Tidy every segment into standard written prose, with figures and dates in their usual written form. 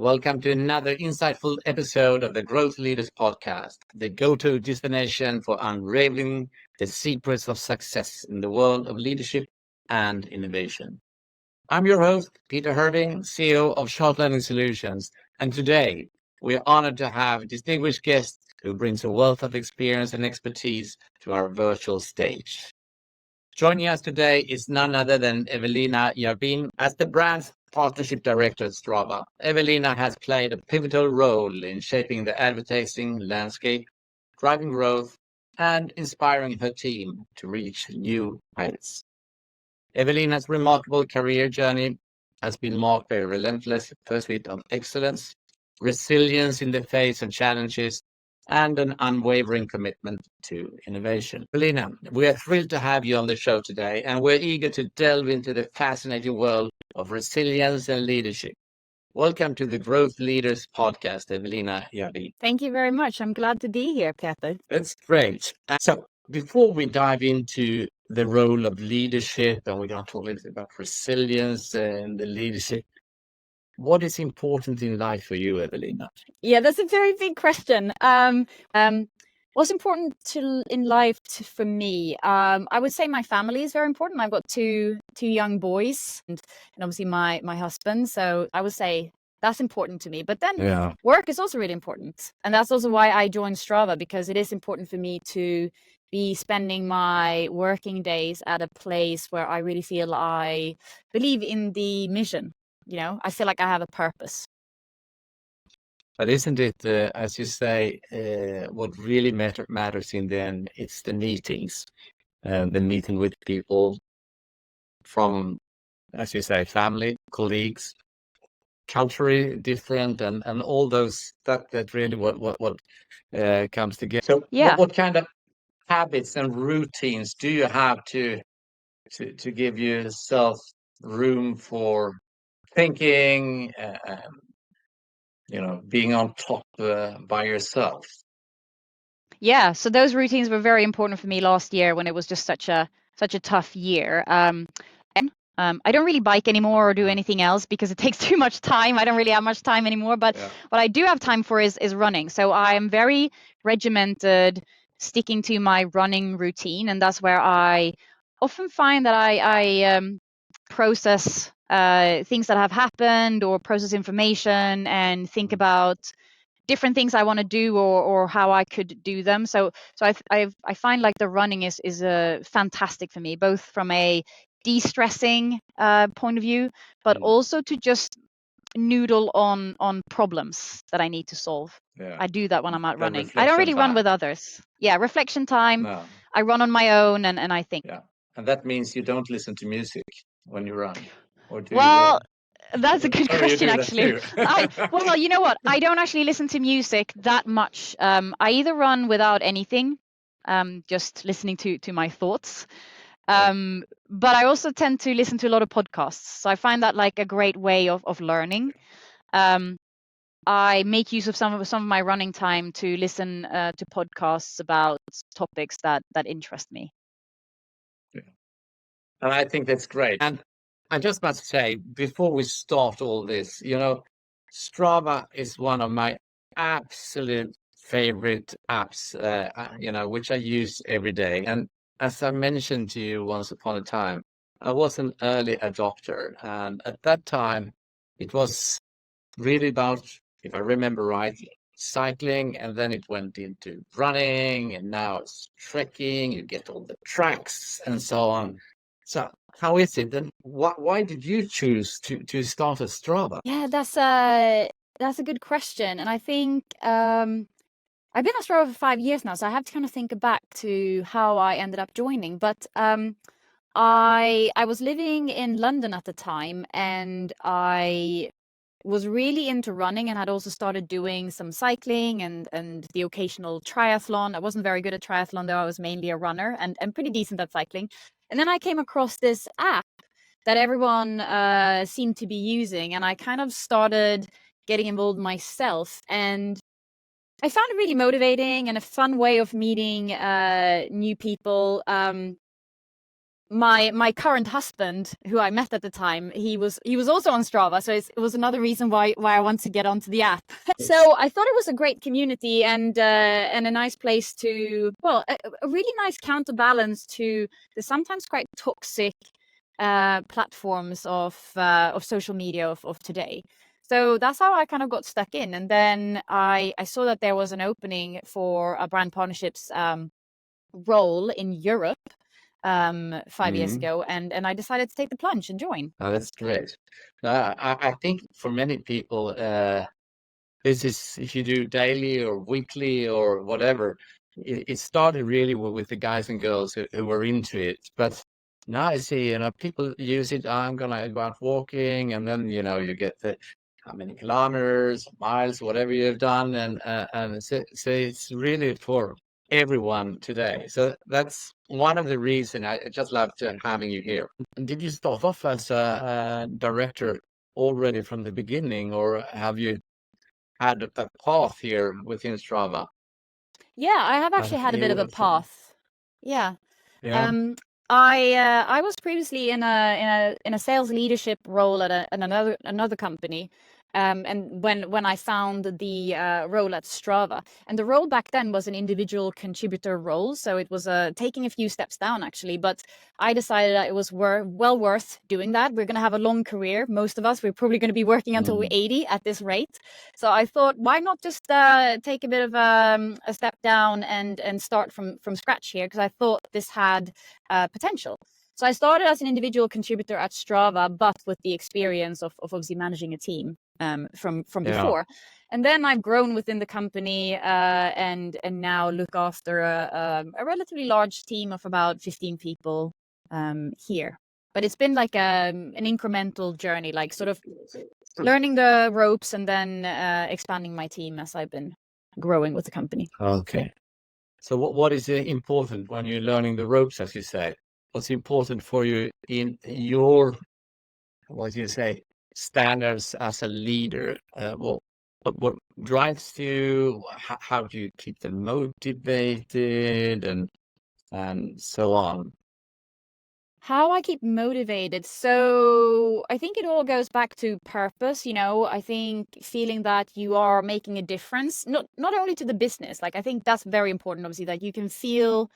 Welcome to another insightful episode of the Growth Leaders Podcast, the go-to destination for unraveling the secrets of success in the world of leadership and innovation. I'm your host, Peter Herding, CEO of Sharp Learning Solutions, and today we are honored to have a distinguished guest who brings a wealth of experience and expertise to our virtual stage. Joining us today is none other than Evelina Jarbin as the brand's partnership director at Strava. Evelina has played a pivotal role in shaping the advertising landscape, driving growth, and inspiring her team to reach new heights. Evelina's remarkable career journey has been marked by a relentless pursuit of excellence, resilience in the face of challenges, and an unwavering commitment to innovation. Evelina, we are thrilled to have you on the show today, and we're eager to delve into the fascinating world of resilience and leadership. Welcome to the Growth Leaders Podcast, Evelina Jarbin. Thank you very much. I'm glad to be here, Peter. That's great. So before we dive into the role of leadership, and we're going to talk a little bit about resilience and the leadership, what is important in life for you, Evelina? Yeah, that's a very big question. What's important in life for me? I would say my family is very important. I've got two young boys and obviously my husband. So I would say that's important to me. But then work is also really important. And that's also why I joined Strava, because it is important for me to be spending my working days at a place where I really feel I believe in the mission. I feel like I have a purpose. But isn't it, as you say, what really matters in the end, it's the meetings, the meeting with people from, as you say, family, colleagues, culturally different, and all those that really what comes together. So what kind of habits and routines do you have to give yourself room for thinking, being on top by yourself? Yeah, so those routines were very important for me last year when it was just such a tough year. I don't really bike anymore or do anything else because it takes too much time. I don't really have much time anymore, but what I do have time for is running. So I am very regimented, sticking to my running routine, and that's where I often find that I process things that have happened or process information and think about different things I want to do or how I could do them. So I find like the running is fantastic for me, both from a de-stressing point of view, but also to just noodle on problems that I need to solve. I do that when I'm out running. I don't really run with others. Yeah, reflection time. No. I run on my own and I think. Yeah, and that means you don't listen to music when you run, or do well, you? That's a good question, actually. Well, you know what? I don't actually listen to music that much. I either run without anything, just listening to my thoughts. But I also tend to listen to a lot of podcasts. So I find that like a great way of learning. I make use of some of my running time to listen to podcasts about topics that interest me. Yeah. And I think that's great. And I just must say, before we start all this, Strava is one of my absolute favorite apps, which I use every day. And as I mentioned to you once upon a time, I was an early adopter. And at that time, it was really about, if I remember right, cycling, and then it went into running, and now it's trekking, you get all the tracks and so on. So how is it? And why did you choose to start a Strava? Yeah, that's a good question. And I think I've been on Strava for 5 years now, so I have to kind of think back to how I ended up joining. But I was living in London at the time, and I was really into running and had also started doing some cycling and the occasional triathlon. I wasn't very good at triathlon, though. I was mainly a runner and pretty decent at cycling. And then I came across this app that everyone seemed to be using, and I kind of started getting involved myself. And I found it really motivating and a fun way of meeting new people. my current husband, who I met at the time, he was also on Strava, so it was another reason why I want to get onto the app. So I thought it was a great community and a nice place to, well, a really nice counterbalance to the sometimes quite toxic platforms of social media of today. So that's how I kind of got stuck in, and then I saw that there was an opening for a brand partnerships role in Europe 5 years ago, and I decided to take the plunge and join. Oh, that's great. I think for many people, this is if you do daily or weekly or whatever, it started really with the guys and girls who were into it. But now I see, people use it. I'm gonna go out walking, and then you get the how many kilometers, miles, whatever you've done, and so it's really for everyone today. So that's one of the reasons I just love having you here. And did you start off as a director already from the beginning, or have you had a path here within Strava? Yeah, I have actually had a bit of a path. Yeah. I was previously in a sales leadership role at another company, and when I found the role at Strava, and the role back then was an individual contributor role, so it was taking a few steps down actually. But I decided that it was well worth doing that. We're going to have a long career, most of us. We're probably going to be working until we're 80 at this rate. So I thought, why not just take a bit of a step down and start from scratch here, because I thought this had potential. So I started as an individual contributor at Strava, but with the experience of obviously managing a team from before. And then I've grown within the company and now look after a relatively large team of about 15 people here. But it's been like an incremental journey, like sort of learning the ropes and then expanding my team as I've been growing with the company. Okay. So what is important when you're learning the ropes, as you say? What's important for you in your, what do you say, standards as a leader? What drives you? How do you keep them motivated and so on? How I keep motivated. So I think it all goes back to purpose. I think feeling that you are making a difference, not only to the business. Like, I think that's very important, obviously, that you can feel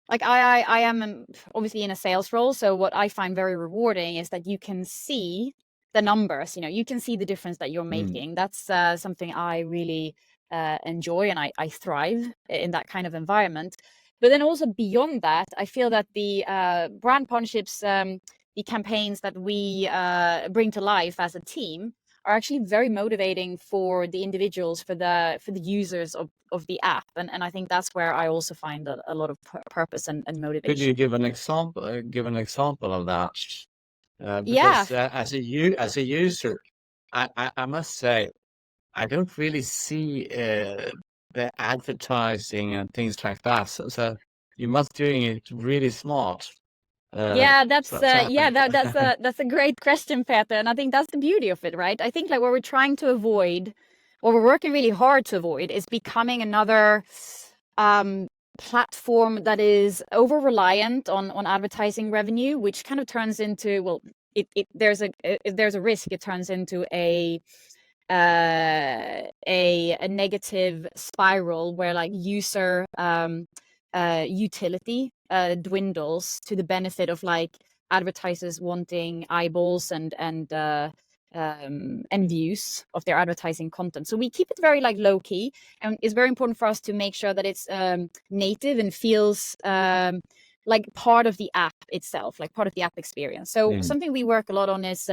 like I am obviously in a sales role. So what I find very rewarding is that you can see the numbers, you can see the difference that you're making. That's something I really enjoy, and I thrive in that kind of environment. But then also beyond that, I feel that the brand partnerships, the campaigns that we bring to life as a team are actually very motivating for the individuals, for the users of the app, and I think that's where I also find a lot of purpose and motivation. Could you give an example? Give an example of that? Yeah. Because as a user, I must say I don't really see the advertising and things like that. So you must doing it really smart. Yeah, that's that's a great question, Peter, and I think that's the beauty of it, right? I think like what we're trying to avoid, what we're working really hard to avoid, is becoming another platform that is over reliant on advertising revenue, which kind of turns into, well, there's a risk it turns into a negative spiral where like user utility dwindles to the benefit of like advertisers wanting eyeballs and views of their advertising content. So we keep it very like low key, and it's very important for us to make sure that it's native and feels like part of the app itself, like part of the app experience. So something we work a lot on is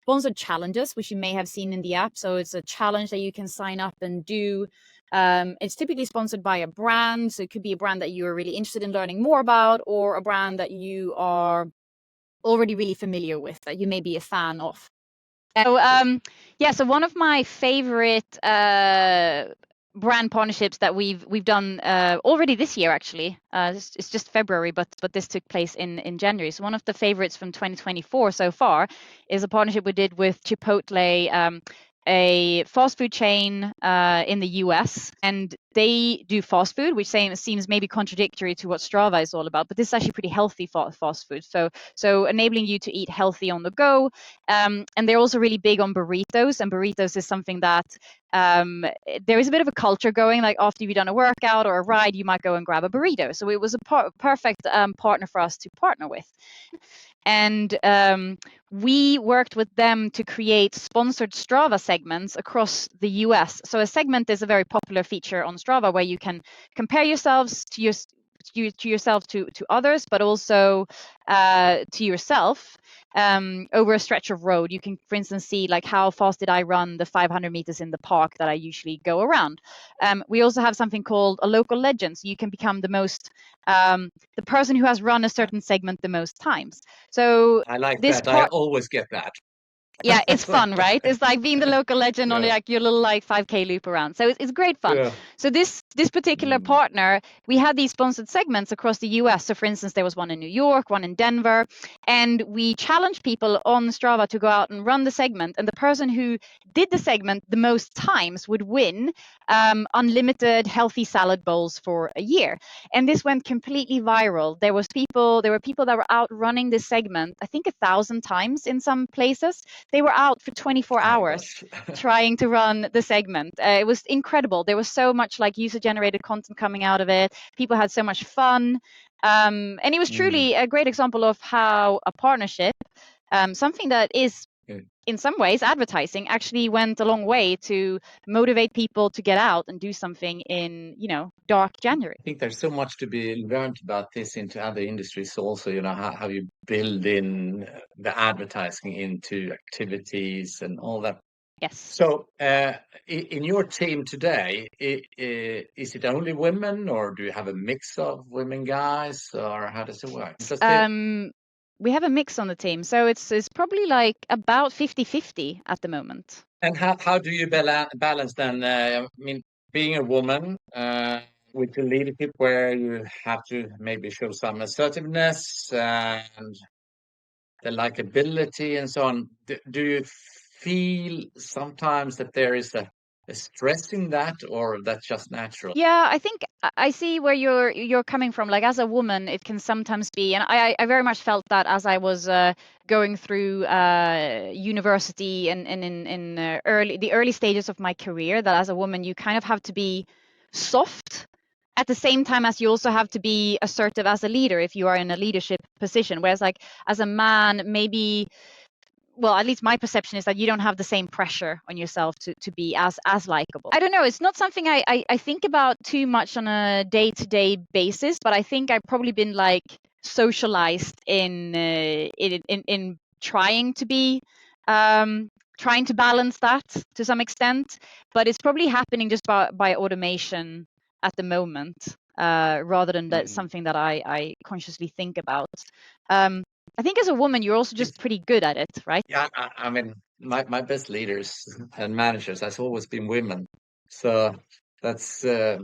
sponsored challenges, which you may have seen in the app. So it's a challenge that you can sign up and do. It's typically sponsored by a brand. So it could be a brand that you're really interested in learning more about, or a brand that you are already really familiar with, that you may be a fan of. So so one of my favorite brand partnerships that we've done already this year, actually, it's just February, but this took place in January. So one of the favorites from 2024 so far is a partnership we did with Chipotle. a fast food chain in the US, and they do fast food, which seems maybe contradictory to what Strava is all about, but this is actually pretty healthy fast food. So enabling you to eat healthy on the go. And they're also really big on burritos, and burritos is something that there is a bit of a culture going, like after you've done a workout or a ride, you might go and grab a burrito. So it was a perfect partner for us to partner with. And we worked with them to create sponsored Strava segments across the US. So a segment is a very popular feature on Strava where you can compare yourselves to yourself to others, but also to yourself over a stretch of road. You can, for instance, see like how fast did I run the 500 meters in the park that I usually go around. We also have something called a local legend, so you can become the person who has run a certain segment the most times. So I like this that. I part, always get that. yeah, it's fun, right? It's like being the local legend on Yeah. like your little like 5K loop around. So it's great fun. Yeah. So this particular Mm. partner, we had these sponsored segments across the US. So for instance, there was one in New York, one in Denver, and we challenged people on Strava to go out and run the segment. And the person who did the segment the most times would win unlimited healthy salad bowls for a year. And this went completely viral. There were people that were out running this segment, I think 1,000 times in some places. They were out for 24 Oh my hours gosh. trying to run the segment. It was incredible. There was so much like user-generated content coming out of it. People had so much fun. And it was Mm. truly a great example of how a partnership, something that is in some ways advertising, actually went a long way to motivate people to get out and do something in, dark January. I think there's so much to be learned about this into other industries also, how you build in the advertising into activities and all that. Yes. So in your team today, is it only women, or do you have a mix of women guys, or how does it work? We have a mix on the team, so it's probably like about 50-50 at the moment. And how do you balance then? I mean, being a woman with the leadership where you have to maybe show some assertiveness and the likability and so on. Do you feel sometimes that there is a stress in that, or that's just natural? Yeah, I think I see where you're coming from. Like as a woman, it can sometimes be, and I very much felt that as I was going through university and in the early stages of my career, that as a woman you kind of have to be soft at the same time as you also have to be assertive as a leader if you are in a leadership position. Whereas like as a man, maybe, well, at least my perception is that you don't have the same pressure on yourself to be as likable. I don't know. It's not something I think about too much on a day-to-day basis, but I think I've probably been like socialized in trying to be trying to balance that to some extent, but it's probably happening just by automation at the moment, rather than that something that I consciously think about. I think as a woman, you're also just pretty good at it, right? Yeah, I mean, my best leaders and managers has always been women. So that's, I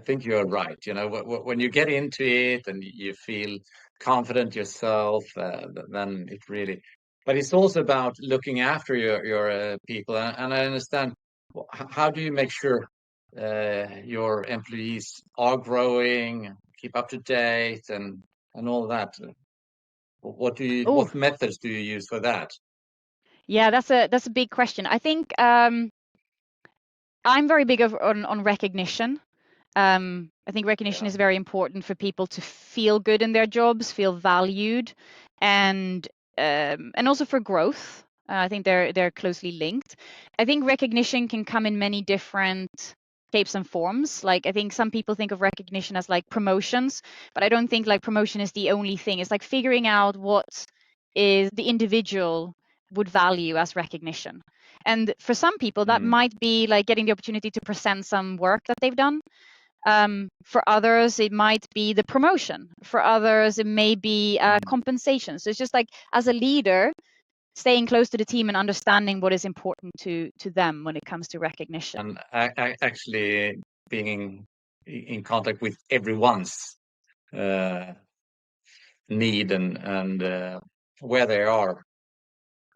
think you're right. When you get into it and you feel confident yourself, then it really. But it's also about looking after your people, and I understand. How do you make sure your employees are growing, keep up to date, and all that? Oh, What methods do you use for that? yeah, that's a big question. I think I'm very big on recognition. I think recognition Yeah. is very important for people to feel good in their jobs, feel valued, and also for growth. I think they're closely linked. I think recognition can come in many different shapes and forms. Like I think some people think of recognition as like promotions, but I don't think like promotion is the only thing. It's like figuring out what is the individual would value as recognition. And for some people, that might be like getting the opportunity to present some work that they've done. For others, it might be the promotion. For others, it may be compensation. So it's just like as a leader, staying close to the team and understanding what is important to them when it comes to recognition. And actually being in contact with everyone's need and where they are,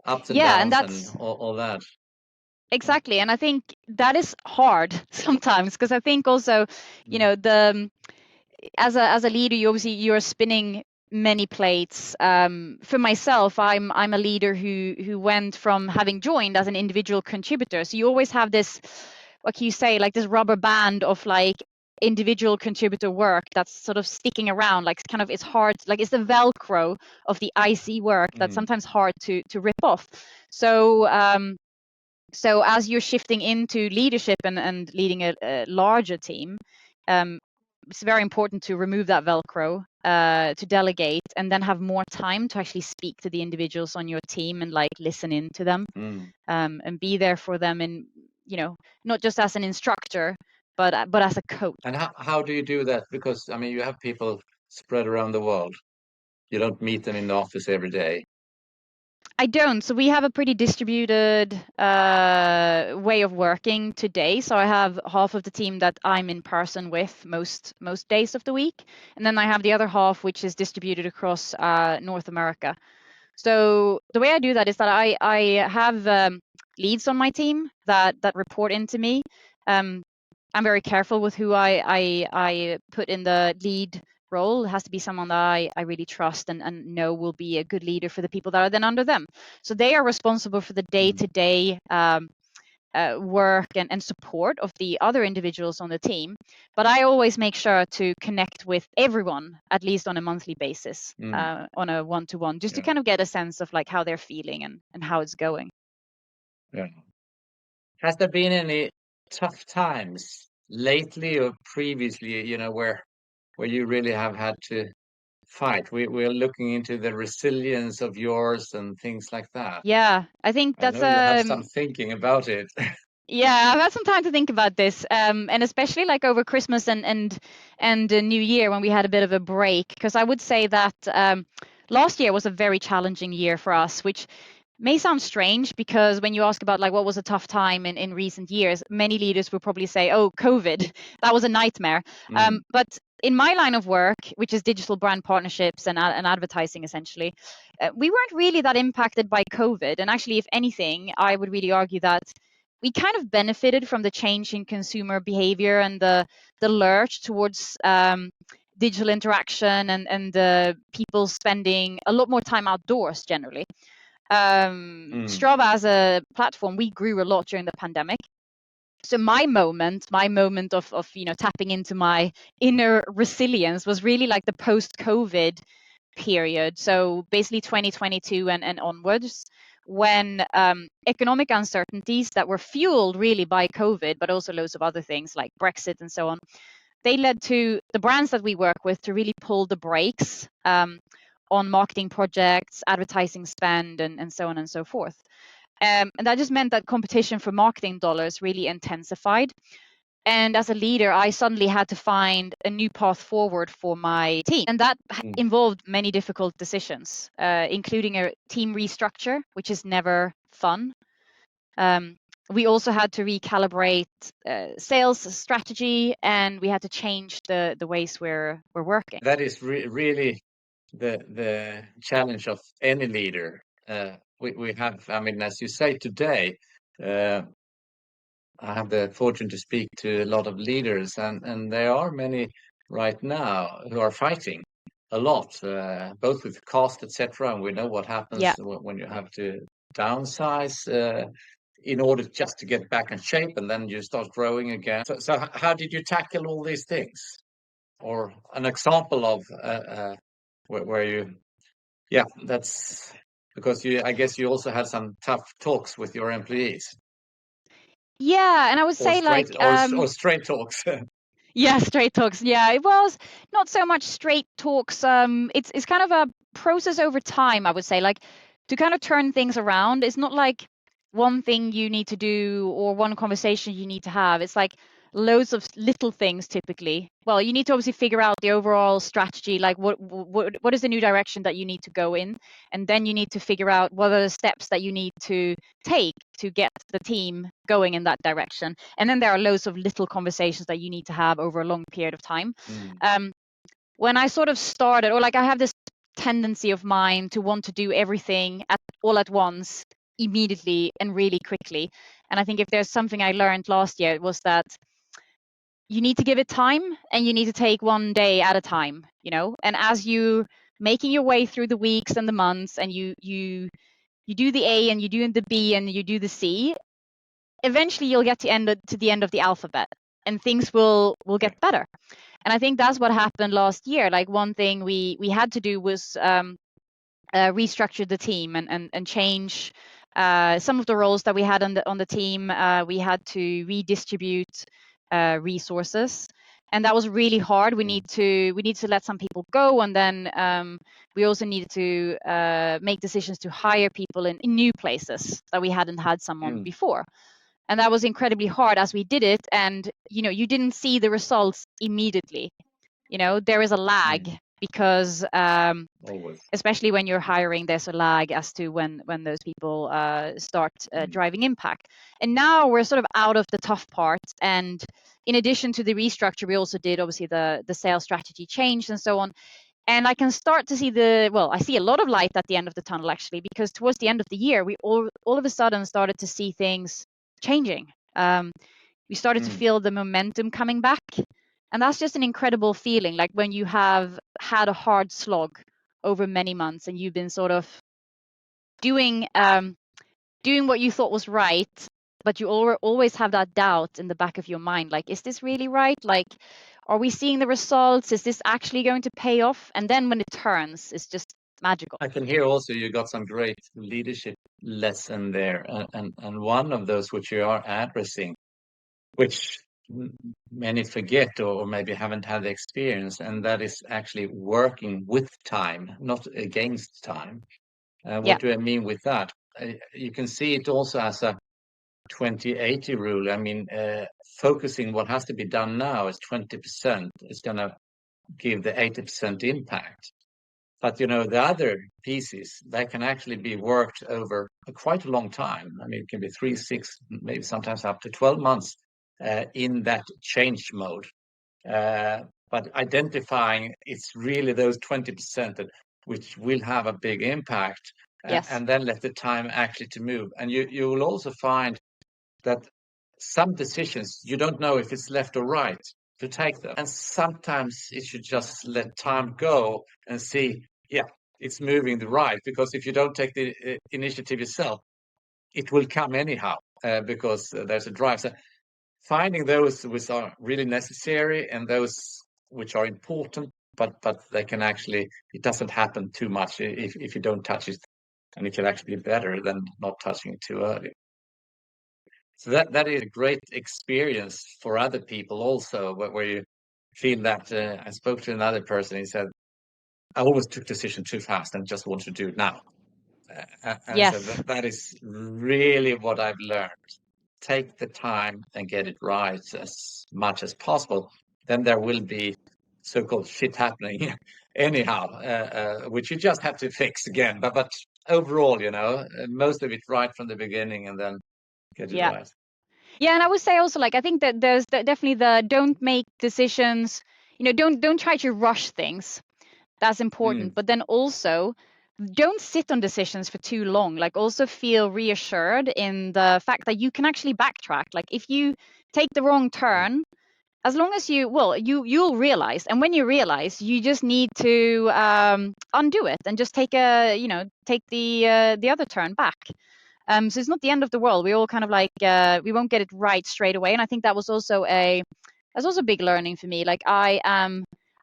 ups and Yeah, and downs and that's all that. Exactly. And I think that is hard sometimes, because I think also, you know, the as a leader, you're spinning many plates. For myself, I'm a leader who went from having joined as an individual contributor. So you always have this, what can you say, like this rubber band of like individual contributor work that's sort of sticking around, like kind of, it's hard, like it's the Velcro of the IC work that's sometimes hard to rip off. So so as you're shifting into leadership and leading a larger team, it's very important to remove that Velcro, to delegate, and then have more time to actually speak to the individuals on your team and like listen in to them, and be there for them, and you know, not just as an instructor, but as a coach. And how do you do that? Because I mean, you have people spread around the world. You don't meet them in the office every day. I don't. So we have a pretty distributed way of working today. So I have half of the team that I'm in person with most days of the week, and then I have the other half which is distributed across North America. So the way I do that is that I have leads on my team that report into me. I'm very careful with who I put in the lead role. It has to be someone that I really trust and know will be a good leader for the people that are then under them. So they are responsible for the day-to-day work and support of the other individuals on the team. But I always make sure to connect with everyone, at least on a monthly basis, on a one-to-one, just to kind of get a sense of like how they're feeling and how it's going. Yeah. Has there been any tough times lately or previously, you know, where you really have had to fight? We're looking into the resilience of yours and things like that. Yeah, I think I that's know you have some thinking about it. yeah, I've had some time to think about this, and especially like over Christmas and New Year, when we had a bit of a break, because I would say that last year was a very challenging year for us, which may sound strange, because when you ask about like what was a tough time in recent years, many leaders will probably say, oh, COVID, that was a nightmare. But in my line of work, which is digital brand partnerships and advertising essentially, we weren't really that impacted by COVID. And actually, if anything, I would really argue that we kind of benefited from the change in consumer behavior and the lurch towards digital interaction and people spending a lot more time outdoors generally. Strava as a platform, we grew a lot during the pandemic. So my moment of you know, tapping into my inner resilience was really like the post-COVID period. So basically 2022 and onwards, when economic uncertainties that were fueled really by COVID, but also loads of other things like Brexit and so on, they led to the brands that we work with to really pull the brakes on marketing projects, advertising spend, and so on and so forth. And that just meant that competition for marketing dollars really intensified. And as a leader, I suddenly had to find a new path forward for my team. And that involved many difficult decisions, including a team restructure, which is never fun. We also had to recalibrate sales strategy, and we had to change the ways we're working. That is really the challenge of any leader. We have, I mean, as you say today, I have the fortune to speak to a lot of leaders, and there are many right now who are fighting a lot, both with cost, etc. And we know what happens when you have to downsize in order just to get back in shape, and then you start growing again. So how did you tackle all these things? Or an example of where you, yeah, that's because I guess you also had some tough talks with your employees. Yeah, and I would say like or straight talks. yeah, straight talks. Yeah, it was not so much straight talks. It's kind of a process over time, I would say. Like, to kind of turn things around, it's not like one thing you need to do or one conversation you need to have. It's like loads of little things typically. Well, you need to obviously figure out the overall strategy, like what is the new direction that you need to go in, and then you need to figure out what are the steps that you need to take to get the team going in that direction. And then there are loads of little conversations that you need to have over a long period of time. When I sort of started, or like I have this tendency of mine to want to do everything all at once immediately and really quickly. And I think if there's something I learned last year, it was that you need to give it time and you need to take one day at a time, and as you making your way through the weeks and the months, and you do the A and you do the B and you do the C, eventually you'll get to the end of the alphabet, and things will get better. And I think that's what happened last year. Like, one thing we had to do was restructure the team and change some of the roles that we had on the team. We had to redistribute resources, and that was really hard. We need to let some people go, and then we also needed to make decisions to hire people in new places that we hadn't had someone before. And that was incredibly hard as we did it. And you didn't see the results immediately. There is a lag, because Always. especially when you're hiring, there's a lag as to when those people start driving impact. And now we're sort of out of the tough parts. And in addition to the restructure, we also did obviously the sales strategy change and so on. And I can start to see I see a lot of light at the end of the tunnel, actually, because towards the end of the year, we all of a sudden started to see things changing. We started to feel the momentum coming back. And that's just an incredible feeling, like when you have had a hard slog over many months and you've been sort of doing what you thought was right, but you always have that doubt in the back of your mind, like, is this really right? Like, are we seeing the results? Is this actually going to pay off? And then when it turns, it's just magical. I can hear also you got some great leadership lesson there, and one of those which you are addressing, which many forget or maybe haven't had the experience, and that is actually working with time, not against time. What do I mean with that? You can see it also as a 20/80 rule. I mean, focusing what has to be done now is 20% is going to give the 80% impact. But the other pieces, they can actually be worked over quite a long time. I mean, it can be 3, 6, maybe sometimes up to 12 months in that change mode. But identifying it's really those 20% which will have a big impact, Yes. and then let the time actually to move. And you will also find that some decisions you don't know if it's left or right to take them, and sometimes it should just let time go and see, it's moving the right, because if you don't take the initiative yourself, it will come anyhow, because there's a drive. So finding those which are really necessary and those which are important, but they can actually, it doesn't happen too much if you don't touch it, and it can actually be better than not touching it too early. So that is a great experience for other people also, where you feel that. I spoke to another person. He said, "I always took decision too fast and just want to do it now." And I said Yes. that is really what I've learned. Take the time and get it right as much as possible. Then there will be so-called shit happening anyhow, which you just have to fix again. But overall, most of it right from the beginning, and then get it Yeah. right. Yeah, and I would say also, like, I think that there's definitely don't make decisions, don't try to rush things. That's important. But then also, don't sit on decisions for too long. Like, also feel reassured in the fact that you can actually backtrack. Like, if you take the wrong turn, as long as you'll realize. And when you realize, you just need to undo it and just take the other turn back. So it's not the end of the world. We all kind of like we won't get it right straight away. And I think that was also a big learning for me. Like, I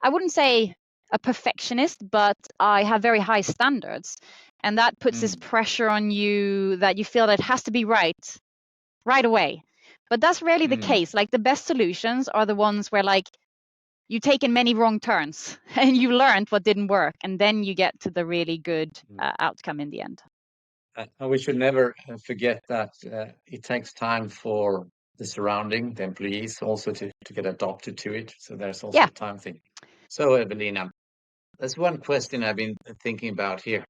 wouldn't say a perfectionist, but I have very high standards, and that puts this pressure on you that you feel that it has to be right away. But that's rarely the case. Like, the best solutions are the ones where, like, you've taken many wrong turns and you learned what didn't work, and then you get to the really good outcome in the end. And we should never forget that it takes time for the surrounding, the employees, also to get adopted to it. So there's also a time thing. So, Evelina, there's one question I've been thinking about here.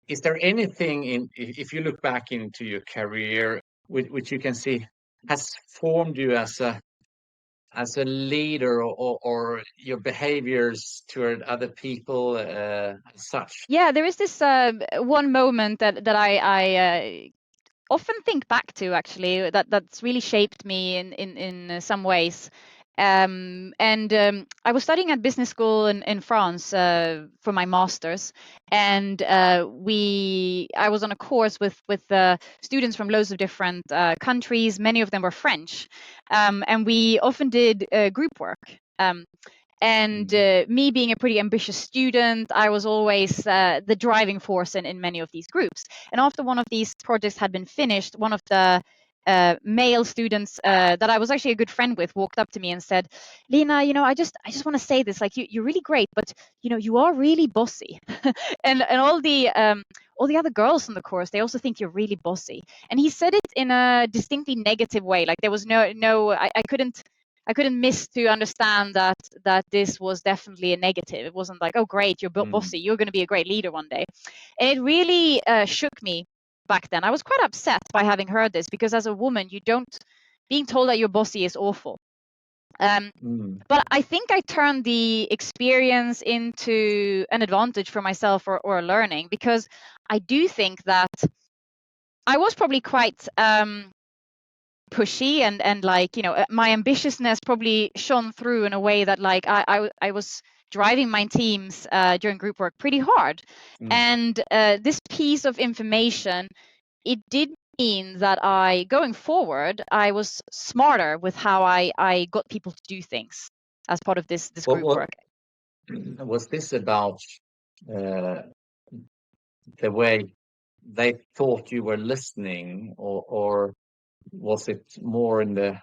Is there anything if you look back into your career, which you can see has formed you as a as a leader, or your behaviors toward other people as such? Yeah, there is this one moment that I often think back to, actually, that's really shaped me in some ways. I was studying at business school in France for my master's, and I was on a course with students from loads of different countries. Many of them were French, and we often did group work. Me being a pretty ambitious student, I was always the driving force in many of these groups. And after one of these projects had been finished, one of the male students that I was actually a good friend with walked up to me and said, "Lena, I just want to say this, like, you're really great, but you are really bossy." and all the other girls in the course, they also think you're really bossy. And he said it in a distinctly negative way. Like, there was I couldn't miss to understand that this was definitely a negative. It wasn't like, "Oh, great, you're bossy, you're going to be a great leader one day." And it really shook me back then. I was quite upset by having heard this, because as a woman, being told that you're bossy is awful. But I think I turned the experience into an advantage for myself, or a learning, because I do think that I was probably quite pushy, and like, my ambitiousness probably shone through in a way that, like, I was driving my teams during group work pretty hard. And this piece of information, it did mean that going forward, I was smarter with how I got people to do things as part of this group work. Was this about the way they thought you were listening, or was it more in the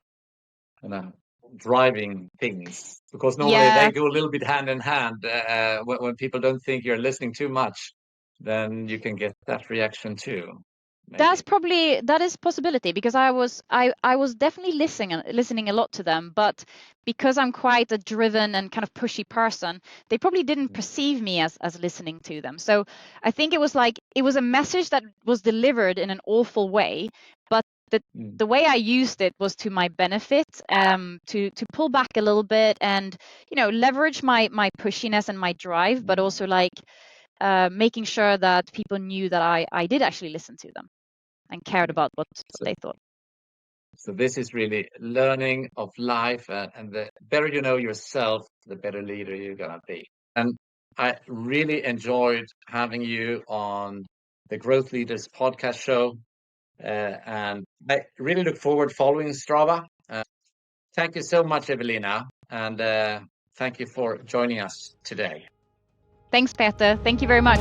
driving things? Because normally they go a little bit hand in hand. When people don't think you're listening too much, then you can get that reaction too. Maybe. That is possibility, because I was definitely listening a lot to them, but because I'm quite a driven and kind of pushy person, they probably didn't perceive me as listening to them. So I think it was a message that was delivered in an awful way, but the way I used it was to my benefit, to pull back a little bit, and leverage my pushiness and my drive, but also, like, making sure that people knew that I did actually listen to them and cared about what they thought. So this is really learning of life, and the better you know yourself, the better leader you're gonna be. And I really enjoyed having you on the Growth Leaders podcast show, and I really look forward following Strava. Thank you so much, Evelina, and thank you for joining us today. Thanks, Peter. Thank you very much.